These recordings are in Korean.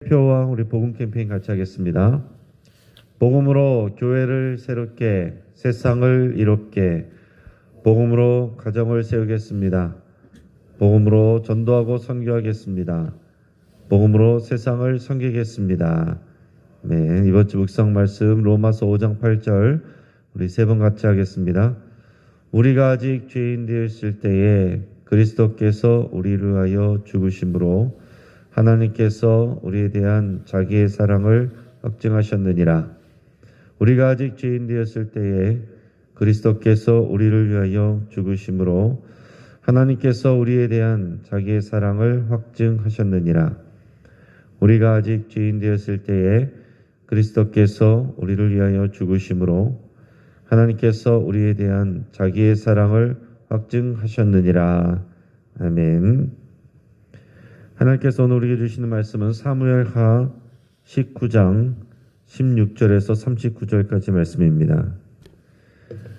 표와 우리 복음 캠페인 같이 하겠습니다. 복음으로 교회를 새롭게, 세상을 이롭게, 복음으로 가정을 세우겠습니다. 복음으로 전도하고 선교하겠습니다. 복음으로 세상을 섬기겠습니다. 네, 이번 주 묵상 말씀 로마서 5장 8절 우리 세 번 같이 하겠습니다. 우리가 아직 죄인 되었을 때에 그리스도께서 우리를 위하여 죽으심으로 하나님께서 우리에 대한 자기의 사랑을 확증하셨느니라. 우리가 아직 죄인 되었을 때에 그리스도께서 우리를 위하여 죽으심으로 하나님께서 우리에 대한 자기의 사랑을 확증하셨느니라. 우리가 아직 죄인 되었을 때에 그리스도께서 우리를 위하여 죽으심으로 하나님께서 우리에 대한 자기의 사랑을 확증하셨느니라. 아멘. 하나님께서 오늘 우리에게 주시는 말씀은 사무엘하 19장 16절에서 39절까지 말씀입니다.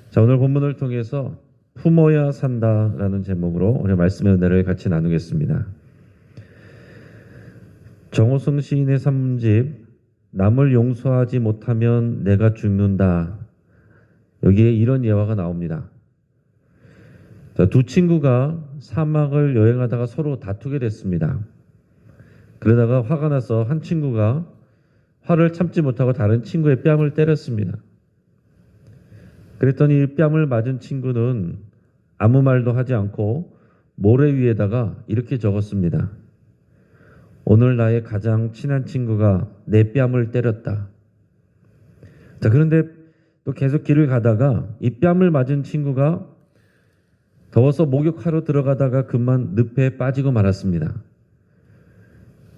자, 오늘 본문을 통해서 품어야 산다라는 제목으로 오늘 말씀의 은혜를 같이 나누겠습니다. 정호성 시인의 산문집 남을 용서하지 못하면 내가 죽는다. 여기에 이런 예화가 나옵니다. 자, 두 친구가 사막을 여행하다가 서로 다투게 됐습니다. 그러다가 화가 나서 한 친구가 화를 참지 못하고 다른 친구의 뺨을 때렸습니다. 그랬더니 이 뺨을 맞은 친구는 아무 말도 하지 않고 모래 위에다가 이렇게 적었습니다. 오늘 나의 가장 친한 친구가 내 뺨을 때렸다. 자, 그런데 또 계속 길을 가다가 이 뺨을 맞은 친구가 더워서 목욕하러 들어가다가 그만 늪에 빠지고 말았습니다.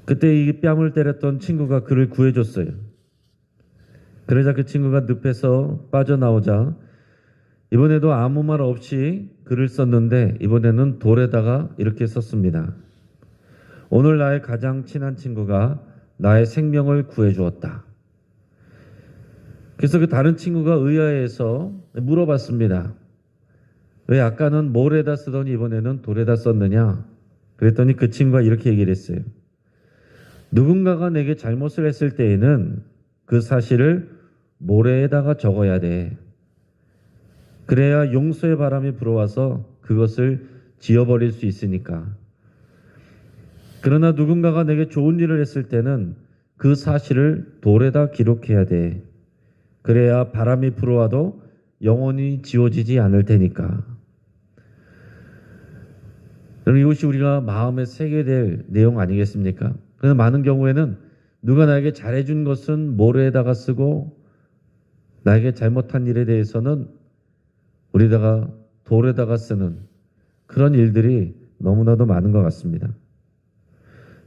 그때 이 뺨을 때렸던 친구가 그를 구해줬어요. 그러자 그 친구가 늪에서 빠져나오자 이번에도 아무 말 없이 글을 썼는데 이번에는 돌에다가 이렇게 썼습니다. 오늘 나의 가장 친한 친구가 나의 생명을 구해주었다. 그래서 그 다른 친구가 의아해서 물어봤습니다. 왜 아까는 모래에다 쓰더니 이번에는 돌에다 썼느냐? 그랬더니 그 친구가 이렇게 얘기를 했어요. 누군가가 내게 잘못을 했을 때에는 그 사실을 모래에다가 적어야 돼. 그래야 용서의 바람이 불어와서 그것을 지워버릴 수 있으니까. 그러나 누군가가 내게 좋은 일을 했을 때는 그 사실을 돌에다 기록해야 돼. 그래야 바람이 불어와도 영원히 지워지지 않을 테니까. 이것이 우리가 마음에 새겨야 될 내용 아니겠습니까? 그래서 많은 경우에는 누가 나에게 잘해준 것은 모래에다가 쓰고 나에게 잘못한 일에 대해서는 우리다가 돌에다가 쓰는 그런 일들이 너무나도 많은 것 같습니다.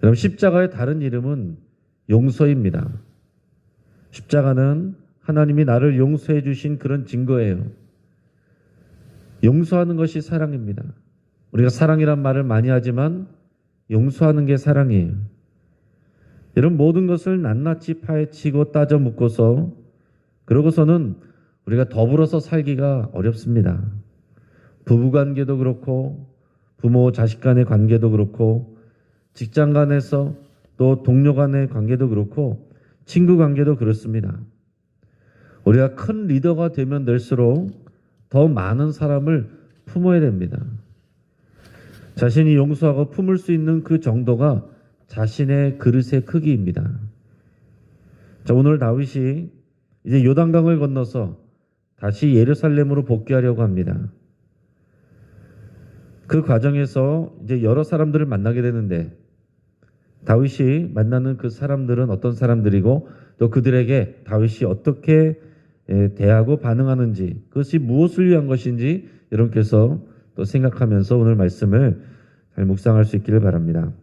여러분, 십자가의 다른 이름은 용서입니다. 십자가는 하나님이 나를 용서해 주신 그런 증거예요. 용서하는 것이 사랑입니다. 우리가 사랑이란 말을 많이 하지만 용서하는 게 사랑이에요. 이런 모든 것을 낱낱이 파헤치고 따져 묻고서 그러고서는 우리가 더불어서 살기가 어렵습니다. 부부관계도 그렇고 부모 자식 간의 관계도 그렇고 직장 간에서 또 동료 간의 관계도 그렇고 친구 관계도 그렇습니다. 우리가 큰 리더가 되면 될수록 더 많은 사람을 품어야 됩니다. 자신이 용서하고 품을 수 있는 그 정도가 자신의 그릇의 크기입니다. 자, 오늘 다윗이 이제 요단강을 건너서 다시 예루살렘으로 복귀하려고 합니다. 그 과정에서 이제 여러 사람들을 만나게 되는데 다윗이 만나는 그 사람들은 어떤 사람들이고 또 그들에게 다윗이 어떻게 대하고 반응하는지 그것이 무엇을 위한 것인지 여러분께서 또 생각하면서 오늘 말씀을 잘 묵상할 수 있기를 바랍니다.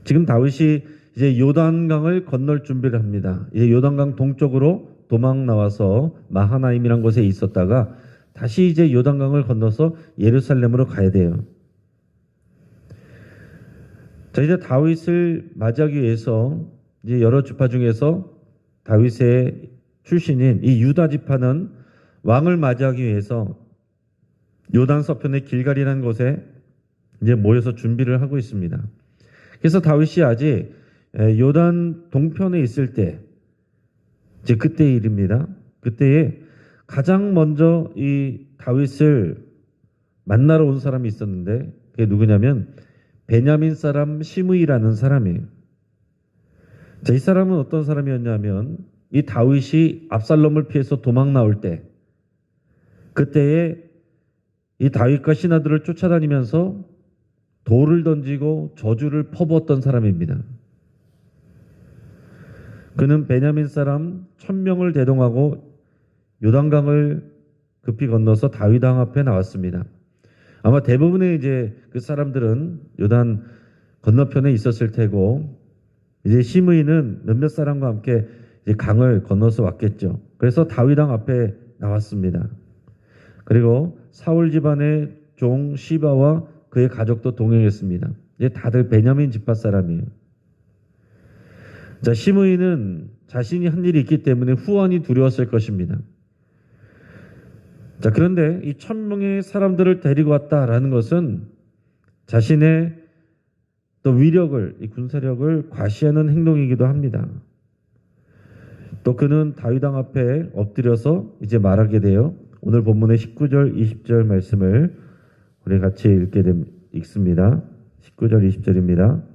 지금 다윗이 이제 요단강을 건널 준비를 합니다. 이제 요단강 동쪽으로 도망 나와서 마하나임이라는 곳에 있었다가 다시 이제 요단강을 건너서 예루살렘으로 가야 돼요. 자, 이제 다윗을 맞이하기 위해서 이제 여러 지파 중에서 다윗의 출신인 이 유다 지파는 왕을 맞이하기 위해서 요단 서편의 길갈이라는 곳에 이제 모여서 준비를 하고 있습니다. 그래서 다윗이 아직 요단 동편에 있을 때, 이제 그때의 일입니다. 그때에 가장 먼저 이 다윗을 만나러 온 사람이 있었는데 그게 누구냐면 베냐민 사람 시므이라는 사람이에요. 자, 이 사람은 어떤 사람이었냐면 이 다윗이 압살롬을 피해서 도망 나올 때 그때에 이 다윗과 신하들을 쫓아다니면서 돌을 던지고 저주를 퍼부었던 사람입니다. 그는 베냐민 사람 1000명을 대동하고 요단강을 급히 건너서 다윗 왕 앞에 나왔습니다. 아마 대부분의 이제 그 사람들은 요단 건너편에 있었을 테고 이제 시므이는 몇몇 사람과 함께 이제 강을 건너서 왔겠죠. 그래서 다윗 왕 앞에 나왔습니다. 그리고 사울 집안의 종 시바와 그의 가족도 동행했습니다. 이제 다들 베냐민 지파 사람이에요. 자, 시므이는 자신이 한 일이 있기 때문에 후원이 두려웠을 것입니다. 자, 그런데 이 1000명의 사람들을 데리고 왔다라는 것은 자신의 또 위력을, 이 군사력을 과시하는 행동이기도 합니다. 또 그는 다윗 왕 앞에 엎드려서 이제 말하게 돼요. 오늘 본문의 19절, 20절 말씀을 우리 같이 읽습니다. 19절, 20절입니다.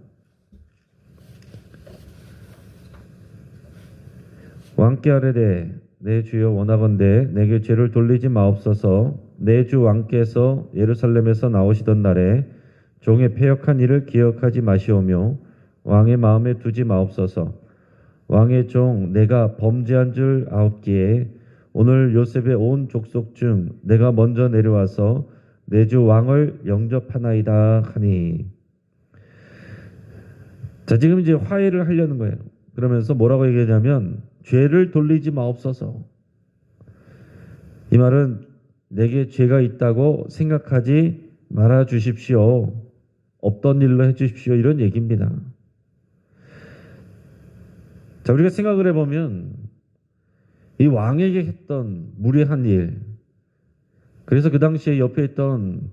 왕께 아뢰되 내 주여 원하건대 내게 죄를 돌리지 마옵소서. 내 주 왕께서 예루살렘에서 나오시던 날에 종의 패역한 일을 기억하지 마시오며 왕의 마음에 두지 마옵소서. 왕의 종 내가 범죄한 줄 아옵기에 오늘 요셉의 온 족속 중 내가 먼저 내려와서 내 주 왕을 영접하나이다 하니. 자, 지금 이제 화해를 하려는 거예요. 그러면서 뭐라고 얘기하냐면 죄를 돌리지 마옵소서. 이 말은 내게 죄가 있다고 생각하지 말아 주십시오. 없던 일로 해 주십시오. 이런 얘기입니다. 자, 우리가 생각을 해보면 이 왕에게 했던 무례한 일, 그래서 그 당시에 옆에 있던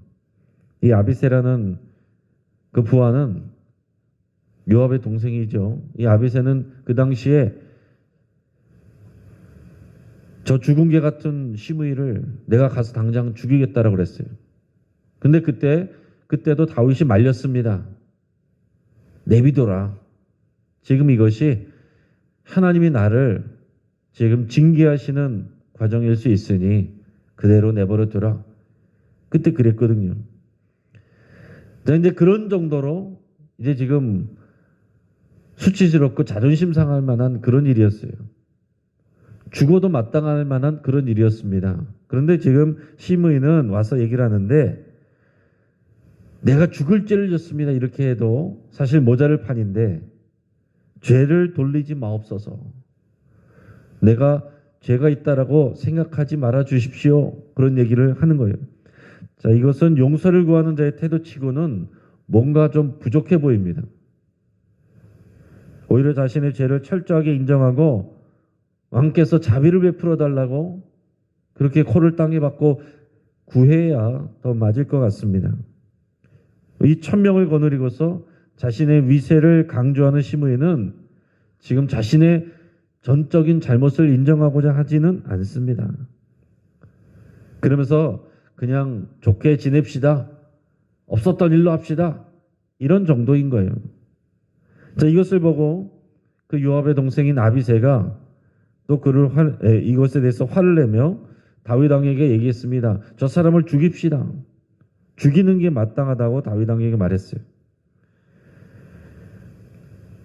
이 아비새라는 그 부하는 요압의 동생이죠. 이 아비새는 그 당시에 저 죽은 개 같은 시므이를 내가 가서 당장 죽이겠다라고 그랬어요. 근데 그때도 다윗이 말렸습니다. 내비둬라. 지금 이것이 하나님이 나를 지금 징계하시는 과정일 수 있으니 그대로 내버려 두라. 그때 그랬거든요. 자, 이제 그런 정도로 이제 지금 수치스럽고 자존심 상할 만한 그런 일이었어요. 죽어도 마땅할 만한 그런 일이었습니다. 그런데 지금 시므이는 와서 얘기를 하는데 내가 죽을 죄를 졌습니다. 이렇게 해도 사실 모자를 판인데 죄를 돌리지 마옵소서. 내가 죄가 있다라고 생각하지 말아 주십시오. 그런 얘기를 하는 거예요. 자, 이것은 용서를 구하는 자의 태도치고는 뭔가 좀 부족해 보입니다. 오히려 자신의 죄를 철저하게 인정하고 왕께서 자비를 베풀어 달라고 그렇게 코를 땅에 박고 구해야 더 맞을 것 같습니다. 이 1000명을 거느리고서 자신의 위세를 강조하는 시므이는 지금 자신의 전적인 잘못을 인정하고자 하지는 않습니다. 그러면서 그냥 좋게 지냅시다. 없었던 일로 합시다. 이런 정도인 거예요. 자, 이것을 보고 그 요압의 동생인 아비새가 또 이것에 대해서 화를 내며 다윗 왕에게 얘기했습니다. 저 사람을 죽입시다. 죽이는 게 마땅하다고 다윗 왕에게 말했어요.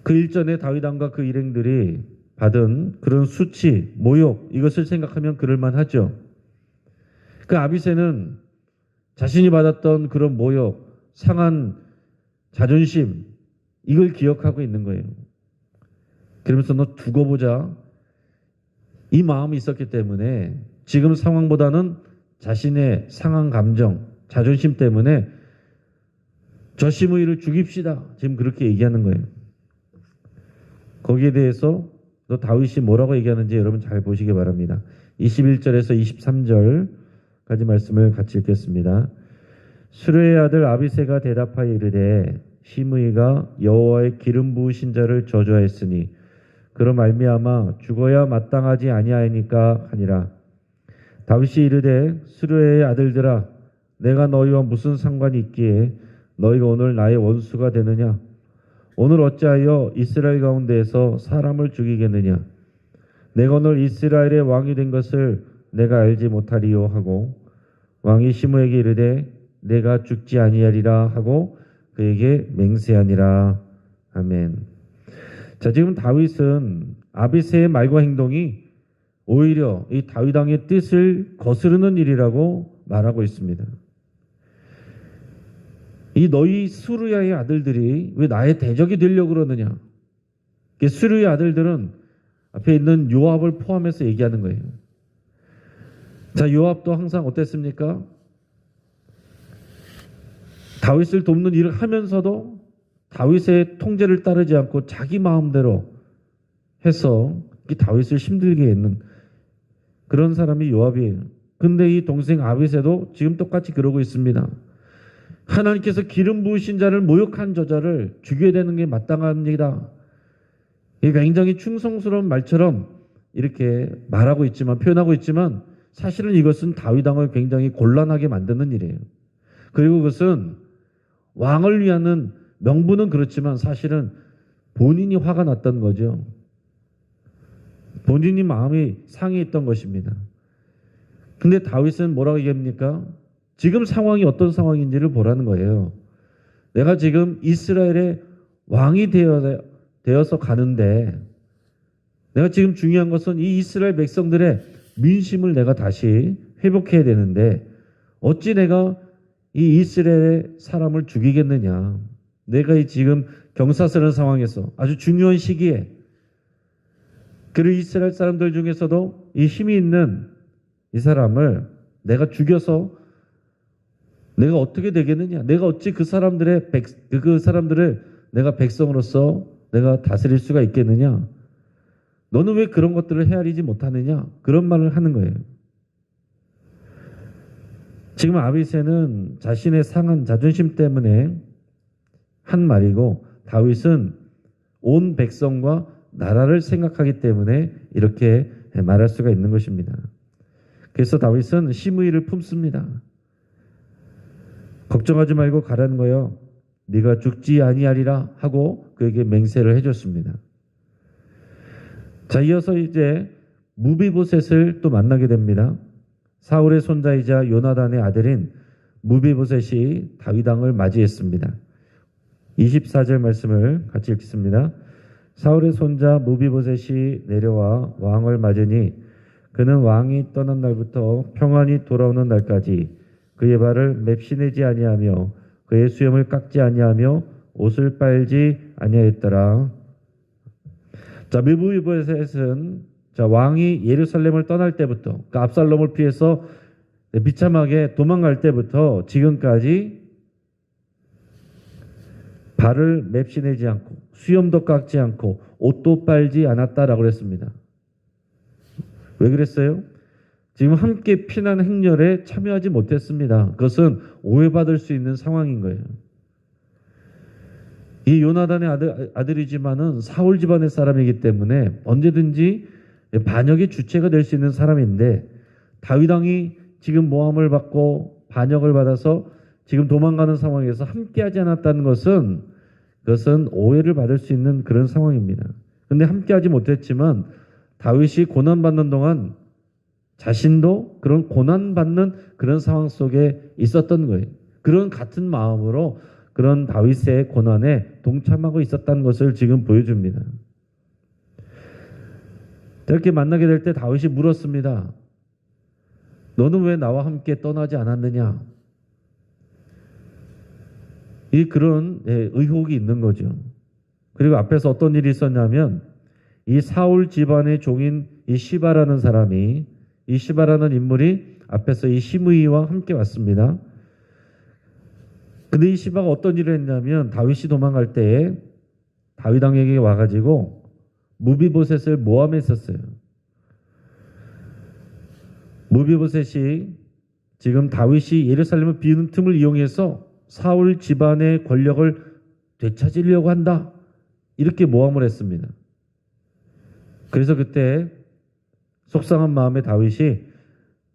그 일전에 다윗 왕과 그 일행들이 받은 그런 수치, 모욕, 이것을 생각하면 그럴만하죠. 그 아비새는 자신이 받았던 그런 모욕, 상한 자존심, 이걸 기억하고 있는 거예요. 그러면서 너 두고 보자. 이 마음이 있었기 때문에 지금 상황보다는 자신의 상한 감정, 자존심 때문에 저 시므이를 죽입시다. 지금 그렇게 얘기하는 거예요. 거기에 대해서 또 다윗이 뭐라고 얘기하는지 여러분 잘 보시기 바랍니다. 21절에서 23절까지 말씀을 같이 읽겠습니다. 수르의 아들 아비새가 대답하여 이르되 시므이가 여호와의 기름 부으신 자를 저주하였으니 그로 말미암아 죽어야 마땅하지 아니하니까 하니라. 다윗이 이르되 수르의 아들들아 내가 너희와 무슨 상관이 있기에 너희가 오늘 나의 원수가 되느냐. 오늘 어찌하여 이스라엘 가운데에서 사람을 죽이겠느냐. 내가 오늘 이스라엘의 왕이 된 것을 내가 알지 못하리요 하고 왕이 시므에게 이르되 내가 죽지 아니하리라 하고 그에게 맹세하니라. 아멘. 자, 지금 다윗은 아비새의 말과 행동이 오히려 이 다윗 왕의 뜻을 거스르는 일이라고 말하고 있습니다. 이 너희 수르야의 아들들이 왜 나의 대적이 되려고 그러느냐. 수르의 아들들은 앞에 있는 요압을 포함해서 얘기하는 거예요. 자, 요압도 항상 어땠습니까? 다윗을 돕는 일을 하면서도 다윗의 통제를 따르지 않고 자기 마음대로 해서 다윗을 힘들게 했는 그런 사람이 요압이에요. 근데 이 동생 아비새도 지금 똑같이 그러고 있습니다. 하나님께서 기름 부으신 자를 모욕한 저자를 죽여야 되는 게 마땅한 일이다. 이게 굉장히 충성스러운 말처럼 이렇게 말하고 있지만, 표현하고 있지만 사실은 이것은 다윗 왕을 굉장히 곤란하게 만드는 일이에요. 그리고 그것은 왕을 위하는 명분은 그렇지만 사실은 본인이 화가 났던 거죠. 본인이 마음이 상해했던 것입니다. 근데 다윗은 뭐라고 얘기합니까? 지금 상황이 어떤 상황인지를 보라는 거예요. 내가 지금 이스라엘의 왕이 되어서 가는데 내가 지금 중요한 것은 이 이스라엘 백성들의 민심을 내가 다시 회복해야 되는데 어찌 내가 이 이스라엘의 사람을 죽이겠느냐. 내가 이 지금 경사스러운 상황에서 아주 중요한 시기에 그리고 이스라엘 사람들 중에서도 이 힘이 있는 이 사람을 내가 죽여서 내가 어떻게 되겠느냐. 내가 어찌 그 사람들을 내가 백성으로서 내가 다스릴 수가 있겠느냐. 너는 왜 그런 것들을 헤아리지 못하느냐. 그런 말을 하는 거예요. 지금 아비새는 자신의 상한 자존심 때문에 한 말이고 다윗은 온 백성과 나라를 생각하기 때문에 이렇게 말할 수가 있는 것입니다. 그래서 다윗은 시므이를 품습니다. 걱정하지 말고 가라는 거예요. 네가 죽지 아니하리라 하고 그에게 맹세를 해줬습니다. 자, 이어서 이제 무비보셋을 또 만나게 됩니다. 사울의 손자이자 요나단의 아들인 무비보셋이 다윗 왕을 맞이했습니다. 24절 말씀을 같이 읽겠습니다. 사울의 손자 무비보셋이 내려와 왕을 맞으니 그는 왕이 떠난 날부터 평안히 돌아오는 날까지 그의 발을 맵시내지 아니하며 그의 수염을 깎지 아니하며 옷을 빨지 아니하였더라. 자, 무비보셋은 왕이 예루살렘을 떠날 때부터, 그러니까 압살롬을 피해서 비참하게 도망갈 때부터 지금까지 발을 맵시내지 않고 수염도 깎지 않고 옷도 빨지 않았다라고 그랬습니다. 왜 그랬어요? 지금 함께 피난 행렬에 참여하지 못했습니다. 그것은 오해받을 수 있는 상황인 거예요. 이 요나단의 아들이지만은 사울 집안의 사람이기 때문에 언제든지 반역의 주체가 될 수 있는 사람인데 다윗 왕이 지금 모함을 받고 반역을 받아서 지금 도망가는 상황에서 함께하지 않았다는 것은 그것은 오해를 받을 수 있는 그런 상황입니다. 그런데 함께하지 못했지만 다윗이 고난받는 동안 자신도 그런 고난받는 그런 상황 속에 있었던 거예요. 그런 같은 마음으로 그런 다윗의 고난에 동참하고 있었다는 것을 지금 보여줍니다. 이렇게 만나게 될 때 다윗이 물었습니다. 너는 왜 나와 함께 떠나지 않았느냐? 그런 의혹이 있는 거죠. 그리고 앞에서 어떤 일이 있었냐면 이 사울 집안의 종인 이 시바라는 사람이 이 시바라는 인물이 앞에서 이 시므이와 함께 왔습니다. 근데 이 시바가 어떤 일을 했냐면 다윗이 도망갈 때에 다윗 왕에게 와가지고 무비보셋을 모함했었어요. 무비보셋이 지금 다윗이 예루살렘을 비우는 틈을 이용해서 사울 집안의 권력을 되찾으려고 한다. 이렇게 모함을 했습니다. 그래서 그때 속상한 마음에 다윗이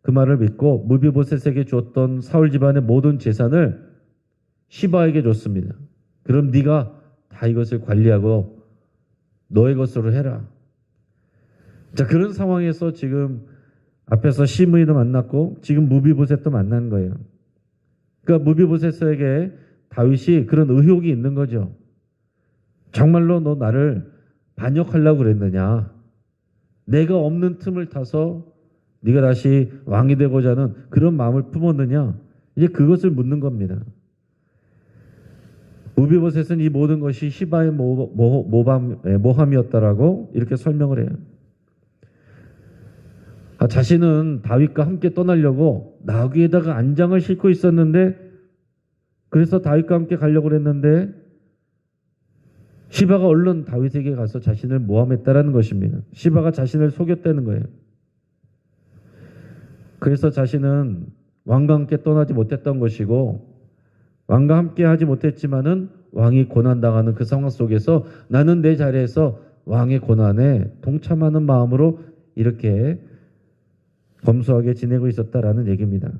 그 말을 믿고 무비보셋에게 줬던 사울 집안의 모든 재산을 시바에게 줬습니다. 그럼 네가 다 이것을 관리하고 너의 것으로 해라. 자, 그런 상황에서 지금 앞에서 시므이도 만났고 지금 무비보셋도 만난 거예요. 그러니까 무비보셋에게 다윗이 그런 의혹이 있는 거죠. 정말로 너 나를 반역하려고 그랬느냐? 내가 없는 틈을 타서 네가 다시 왕이 되고자 하는 그런 마음을 품었느냐? 이제 그것을 묻는 겁니다. 무비보셋은 이 모든 것이 시바의 모함이었다라고 이렇게 설명을 해요. 자신은 다윗과 함께 떠나려고 나귀에다가 안장을 싣고 있었는데 그래서 다윗과 함께 가려고 했는데 시바가 얼른 다윗에게 가서 자신을 모함했다라는 것입니다. 시바가 자신을 속였다는 거예요. 그래서 자신은 왕과 함께 떠나지 못했던 것이고 왕과 함께 하지 못했지만은 왕이 고난당하는 그 상황 속에서 나는 내 자리에서 왕의 고난에 동참하는 마음으로 이렇게 검소하게 지내고 있었다라는 얘기입니다.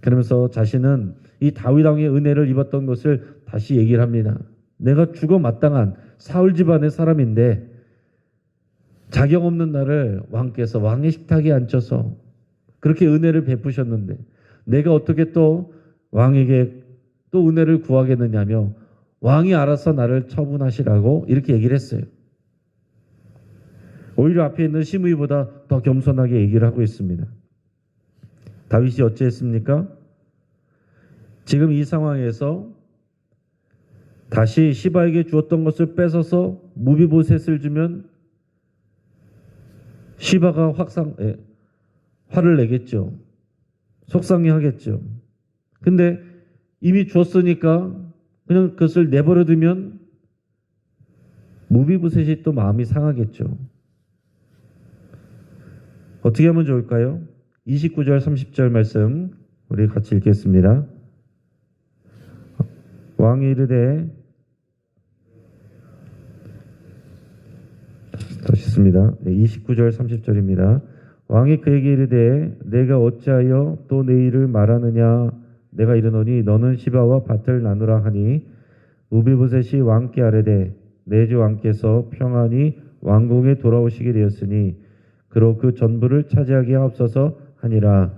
그러면서 자신은 이 다윗 왕의 은혜를 입었던 것을 다시 얘기를 합니다. 내가 죽어 마땅한 사울 집안의 사람인데 자격 없는 나를 왕께서 왕의 식탁에 앉혀서 그렇게 은혜를 베푸셨는데 내가 어떻게 또 왕에게 또 은혜를 구하겠느냐며 왕이 알아서 나를 처분하시라고 이렇게 얘기를 했어요. 오히려 앞에 있는 시므이보다 더 겸손하게 얘기를 하고 있습니다. 다윗이 어찌했습니까? 지금 이 상황에서 다시 시바에게 주었던 것을 뺏어서 무비보셋을 주면 시바가 화를 내겠죠. 속상해 하겠죠. 근데 이미 줬으니까 그냥 그것을 내버려 두면 무비보셋이 또 마음이 상하겠죠. 어떻게 하면 좋을까요? 29절 30절 말씀 우리 같이 읽겠습니다. 왕이 이르되 다시 읽습니다. 29절 30절입니다. 왕이 그에게 이르되 내가 어찌하여 또 내 일을 말하느냐 내가 이르노니 너는 시바와 밭을 나누라 하니 무비보셋이 왕께 아뢰되 내 주 왕께서 평안히 왕궁에 돌아오시게 되었으니 그로 그 전부를 차지하게 하옵소서 하니라.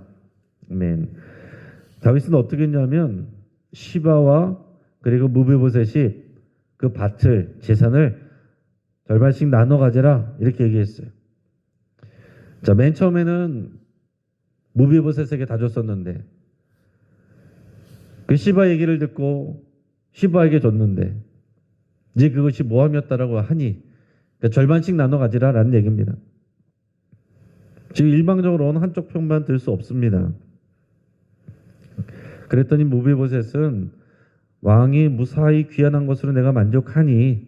아멘. 다윗은 어떻게 했냐면 시바와 그리고 무비보셋이 그 밭을 재산을 절반씩 나눠 가져라 이렇게 얘기했어요. 자, 맨 처음에는 무비보셋에게 다 줬었는데 그 시바 얘기를 듣고 시바에게 줬는데 이제 그것이 모함이었다라고 하니 그러니까 절반씩 나눠 가지라라는 얘기입니다. 지금 일방적으로 어느 한쪽 편만 들 수 없습니다. 그랬더니 무비보셋은 왕이 무사히 귀환한 것으로 내가 만족하니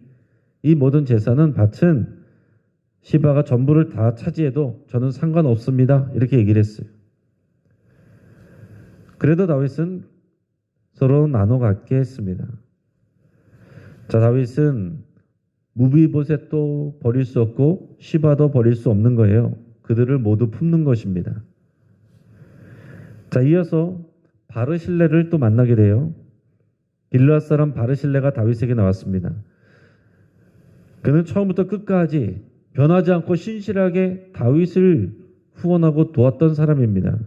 이 모든 재산은 밭은 시바가 전부를 다 차지해도 저는 상관없습니다. 이렇게 얘기를 했어요. 그래도 다윗은 서로 나눠 갖게 했습니다. 자, 다윗은 무비보셋도 버릴 수 없고 시바도 버릴 수 없는 거예요. 그들을 모두 품는 것입니다. 자, 이어서 바르실레를 또 만나게 돼요. 길르앗 사람 바르실레가 다윗에게 나왔습니다. 그는 처음부터 끝까지 변하지 않고 신실하게 다윗을 후원하고 도왔던 사람입니다.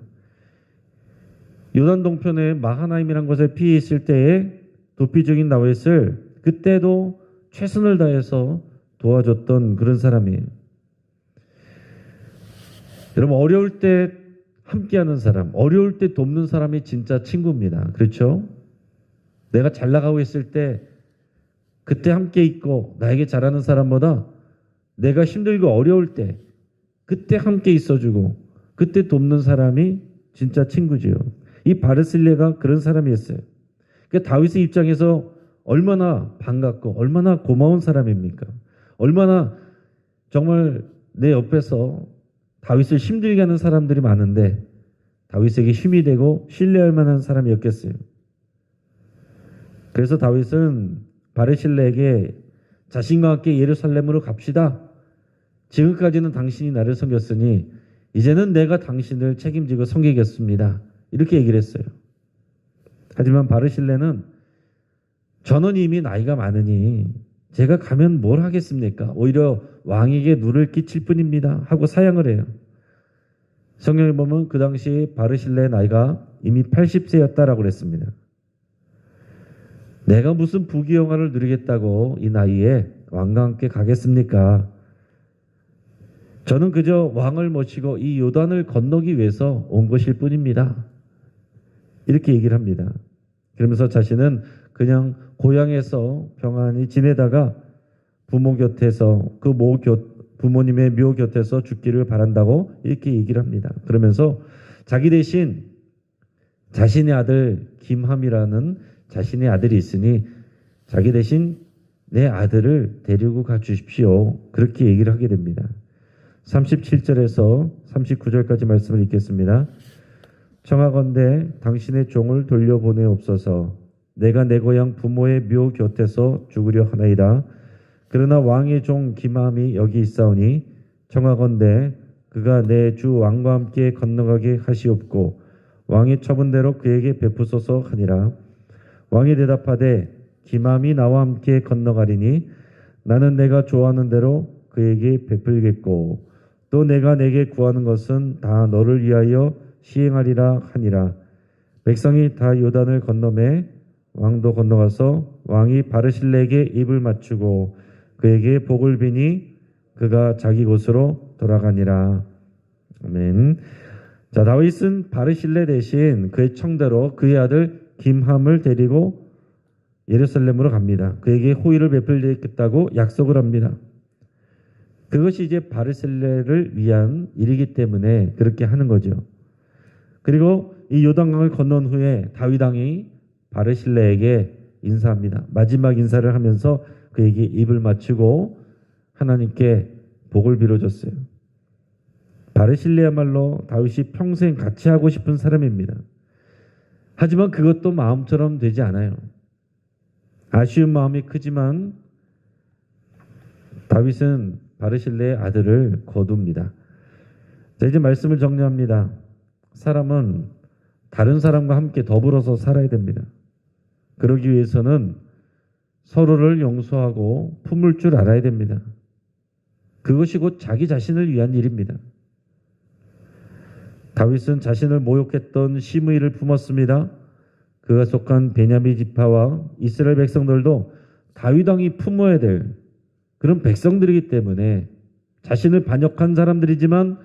요단 동편에 마하나임이라는 곳에 피해 있을 때에 도피중인 다윗을 그때도 최선을 다해서 도와줬던 그런 사람이에요. 여러분, 어려울 때 함께하는 사람, 어려울 때 돕는 사람이 진짜 친구입니다. 그렇죠? 내가 잘 나가고 있을 때 그때 함께 있고 나에게 잘하는 사람보다 내가 힘들고 어려울 때 그때 함께 있어주고 그때 돕는 사람이 진짜 친구지요. 이 바르실레가 그런 사람이었어요. 그러니까 다윗의 입장에서 얼마나 반갑고 얼마나 고마운 사람입니까? 얼마나 정말 내 옆에서 다윗을 힘들게 하는 사람들이 많은데 다윗에게 힘이 되고 신뢰할 만한 사람이었겠어요. 그래서 다윗은 바르실레에게 자신과 함께 예루살렘으로 갑시다. 지금까지는 당신이 나를 섬겼으니 이제는 내가 당신을 책임지고 섬기겠습니다. 이렇게 얘기를 했어요. 하지만 바르실레는 저는 이미 나이가 많으니 제가 가면 뭘 하겠습니까? 오히려 왕에게 누를 끼칠 뿐입니다. 하고 사양을 해요. 성경에 보면 그 당시 바르실레의 나이가 이미 80세였다라고 그랬습니다. 내가 무슨 부귀영화를 누리겠다고 이 나이에 왕과 함께 가겠습니까? 저는 그저 왕을 모시고 이 요단을 건너기 위해서 온 것일 뿐입니다. 이렇게 얘기를 합니다. 그러면서 자신은 그냥 고향에서 평안히 지내다가 부모 곁에서 부모님의 묘 곁에서 죽기를 바란다고 이렇게 얘기를 합니다. 그러면서 자기 대신 자신의 아들 김함이라는 자신의 아들이 있으니 자기 대신 내 아들을 데리고 가 주십시오. 그렇게 얘기를 하게 됩니다. 37절에서 39절까지 말씀을 읽겠습니다. 청하건대 당신의 종을 돌려보내옵소서. 내가 내 고향 부모의 묘 곁에서 죽으려 하나이다. 그러나 왕의 종 김함이 여기 있사오니 청하건대 그가 내 주 왕과 함께 건너가게 하시옵고 왕의 처분대로 그에게 베푸소서 하니라. 왕이 대답하되 김함이 나와 함께 건너가리니 나는 내가 좋아하는 대로 그에게 베풀겠고 또 내가 내게 구하는 것은 다 너를 위하여 시행하리라 하니라. 백성이 다 요단을 건너매 왕도 건너가서 왕이 바르실레에게 입을 맞추고 그에게 복을 비니 그가 자기 곳으로 돌아가니라. 아멘. 자, 다윗은 바르실레 대신 그의 청대로 그의 아들 김함을 데리고 예루살렘으로 갑니다. 그에게 호의를 베풀겠다고 약속을 합니다. 그것이 이제 바르실레를 위한 일이기 때문에 그렇게 하는 거죠. 그리고 이 요단강을 건넌 후에 다윗 왕이 바르실레에게 인사합니다. 마지막 인사를 하면서 그에게 입을 맞추고 하나님께 복을 빌어줬어요. 바르실레야말로 다윗이 평생 같이 하고 싶은 사람입니다. 하지만 그것도 마음처럼 되지 않아요. 아쉬운 마음이 크지만 다윗은 바르실레의 아들을 거둡니다. 자, 이제 말씀을 정리합니다. 사람은 다른 사람과 함께 더불어서 살아야 됩니다. 그러기 위해서는 서로를 용서하고 품을 줄 알아야 됩니다. 그것이 곧 자기 자신을 위한 일입니다. 다윗은 자신을 모욕했던 시므이를 품었습니다. 그가 속한 베냐민 지파와 이스라엘 백성들도 다윗 왕이 품어야 될 그런 백성들이기 때문에 자신을 반역한 사람들이지만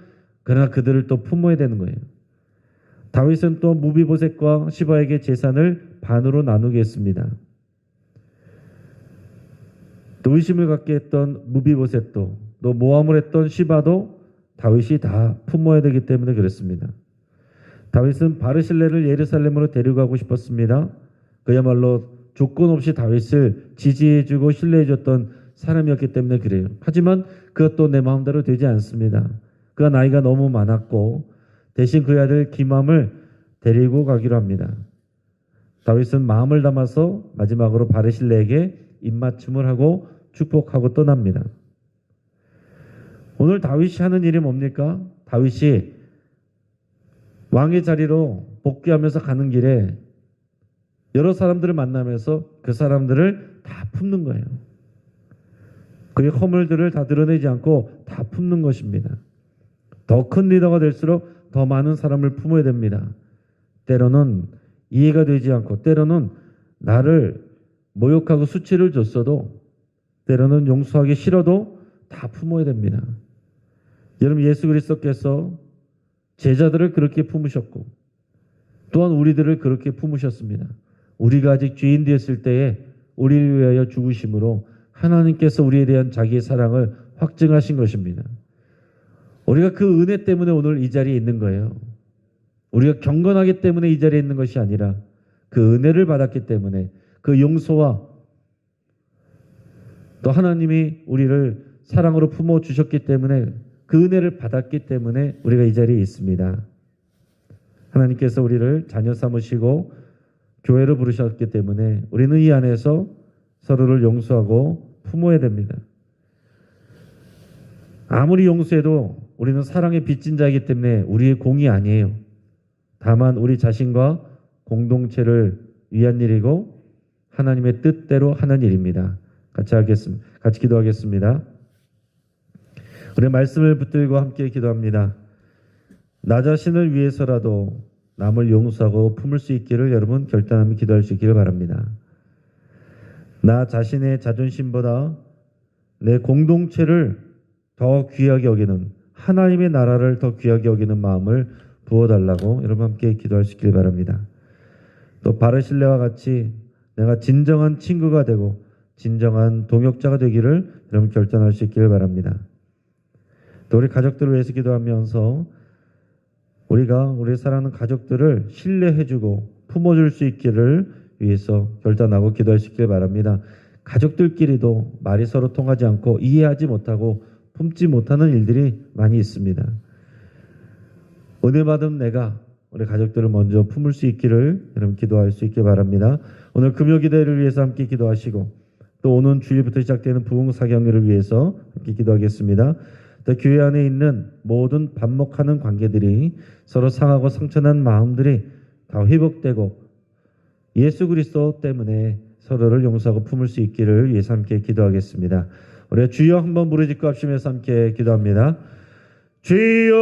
그러나 그들을 또 품어야 되는 거예요. 다윗은 또 무비보셋과 시바에게 재산을 반으로 나누게 했습니다. 또 의심을 갖게 했던 무비보셋도 또 모함을 했던 시바도 다윗이 다 품어야 되기 때문에 그랬습니다. 다윗은 바르실레를 예루살렘으로 데려가고 싶었습니다. 그야말로 조건 없이 다윗을 지지해주고 신뢰해줬던 사람이었기 때문에 그래요. 하지만 그것도 내 마음대로 되지 않습니다. 그가 나이가 너무 많았고 대신 그의 아들 김함을 데리고 가기로 합니다. 다윗은 마음을 담아서 마지막으로 바르실레에게 입맞춤을 하고 축복하고 떠납니다. 오늘 다윗이 하는 일이 뭡니까? 다윗이 왕의 자리로 복귀하면서 가는 길에 여러 사람들을 만나면서 그 사람들을 다 품는 거예요. 그의 허물들을 다 드러내지 않고 다 품는 것입니다. 더 큰 리더가 될수록 더 많은 사람을 품어야 됩니다. 때로는 이해가 되지 않고 때로는 나를 모욕하고 수치를 줬어도 때로는 용서하기 싫어도 다 품어야 됩니다. 여러분, 예수 그리스도께서 제자들을 그렇게 품으셨고 또한 우리들을 그렇게 품으셨습니다. 우리가 아직 죄인 되었을 때에 우리를 위하여 죽으심으로 하나님께서 우리에 대한 자기의 사랑을 확증하신 것입니다. 우리가 그 은혜 때문에 오늘 이 자리에 있는 거예요. 우리가 경건하기 때문에 이 자리에 있는 것이 아니라 그 은혜를 받았기 때문에 그 용서와 또 하나님이 우리를 사랑으로 품어주셨기 때문에 그 은혜를 받았기 때문에 우리가 이 자리에 있습니다. 하나님께서 우리를 자녀 삼으시고 교회로 부르셨기 때문에 우리는 이 안에서 서로를 용서하고 품어야 됩니다. 아무리 용서해도 우리는 사랑의 빚진 자이기 때문에 우리의 공이 아니에요. 다만 우리 자신과 공동체를 위한 일이고 하나님의 뜻대로 하는 일입니다. 같이 기도하겠습니다. 우리 말씀을 붙들고 함께 기도합니다. 나 자신을 위해서라도 남을 용서하고 품을 수 있기를 여러분 결단하며 기도할 수 있기를 바랍니다. 나 자신의 자존심보다 내 공동체를 더 귀하게 여기는, 하나님의 나라를 더 귀하게 여기는 마음을 부어달라고 여러분 함께 기도할 수 있기를 바랍니다. 또 바르실레와 같이 내가 진정한 친구가 되고 진정한 동역자가 되기를 여러분 결단할 수 있기를 바랍니다. 또 우리 가족들을 위해서 기도하면서 우리가 우리 사랑하는 가족들을 신뢰해주고 품어줄 수 있기를 위해서 결단하고 기도할 수 있기를 바랍니다. 가족들끼리도 말이 서로 통하지 않고 이해하지 못하고 품지 못하는 일들이 많이 있습니다. 은혜 받은 내가 우리 가족들을 먼저 품을 수 있기를 여러분 기도할 수 있기 바랍니다. 오늘 금요기도회를 위해서 함께 기도하시고 또 오는 주일부터 시작되는 부흥사경회를 위해서 함께 기도하겠습니다. 또 교회 안에 있는 모든 반목하는 관계들이 서로 상하고 상처난 마음들이 다 회복되고 예수 그리스도 때문에 서로를 용서하고 품을 수 있기를 위해서 함께 기도하겠습니다. 우리 주여 한번 부르짖고 합심해서 함께 기도합니다. 주여,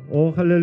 오 할렐루야.